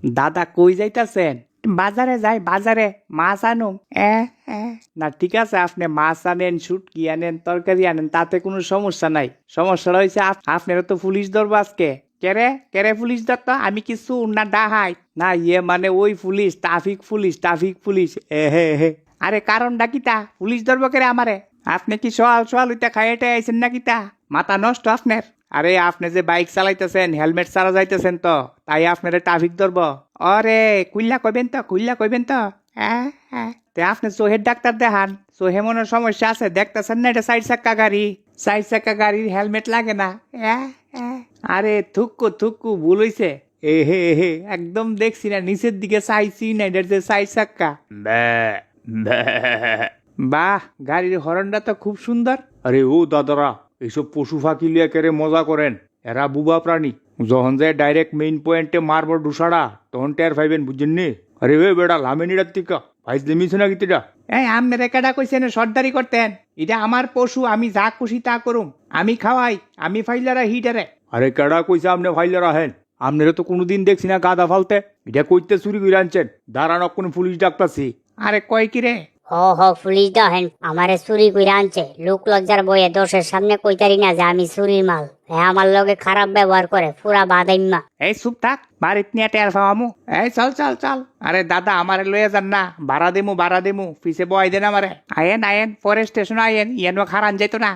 দাদা কই যাইতাছেন? বাজারে যাই, বাজারে মাছ আনুম। না ঠিক আছে, আপনি মাছ আনেন, শুটকি আনেন, তরকারি আনেন, তাতে কোনো সমস্যা নাই। সমস্যাটা হয়েছে আপনারা তো পুলিশ ধরবো আজকে। কেরে কেরে পুলিশ ধরতো? আমি কিছু না ডাহাই না, ইয়ে মানে ওই police, traffic police, traffic police. হে আরে কারণটা কিতা? পুলিশ ধরবো কেরে আমারে? আপনি কি সোয়াল সোয়াল উইটা খাইয়েটে আইছেন না কিতা? মাথা নষ্ট আপনার? আরে আপনি যে বাইক চালাইতেছেন, হেলমেট ছাড়া যাইতেছেন তো, তাই আপনারে ট্রাফিক ধরবো। অরে কুইল্লা কইবেন তো, কুইল্লা কইবেন তো। তে আপনি চোহের ডাক্তার দেখান, চোহে মনে সমস্যা আছে, দেখতেছেন না এটা 4 চাক্কা গাড়ি। 4 চাক্কা গাড়ির হেলমেট লাগে না। আরে থুক্কু থুক্কু ভুল হইছে। হে একদম দেখছি না, নিচের দিকে চাইছি না, এটার যে 4 চাক্কা। বাহ, গাড়ির হরনটা তো খুব সুন্দর। আরে ও দাদারা, এইসব পশু ফাঁকি লিয়া কেড়ে মজা করেন, এরা বুবা প্রাণী। যখন যায় ডাইরেক্ট মেইন পয়েন্টে মারবো ডুসাড়া, তখন টের পাইবেন, বুঝছেন নি? আরে ওই বেড়া লামেনিটার টিকা ভাইস দেমিছে না গীতিটা। আমনে রেকাটা কইছেন সর্দারি করতেন? এটা আমার পশু, আমি যা খুশি তা করুম। আমি খাওয়াই, আমি ফাইলারা হিটারে। আরে কেডা কইছে আপনি ফাইলে রাখেন? আপনারা তো কোনোদিন দেখছি না গাদা ফালতে। এটা কইতে চুরি করে আনছেন, দাঁড়ান কোন পুলিশ ডাকতাছি। আরে কয় কি রে? পুলিশ দেখেন আমারে চুরি কইরা আনছে। লোক লজ্জার বয়ে দোষের সামনে কইতারি না যে আমি চুরির মাল। আমার লগে খারাপ ব্যবহার করে, পুরা বাদাইম্মা। এই চুপ থাক, বাড়িত নিয়ে টের পাওয়ামু। এই চল চল চল। আরে দাদা আমারে লয়ে যান না, ভাড়া দেমু ভাড়া দেমু, পিছে বয় দেন আমারে। আয়েন আয়েন, পরে স্টেশন আয়েন, ইয়ানো খারান যাইতো না।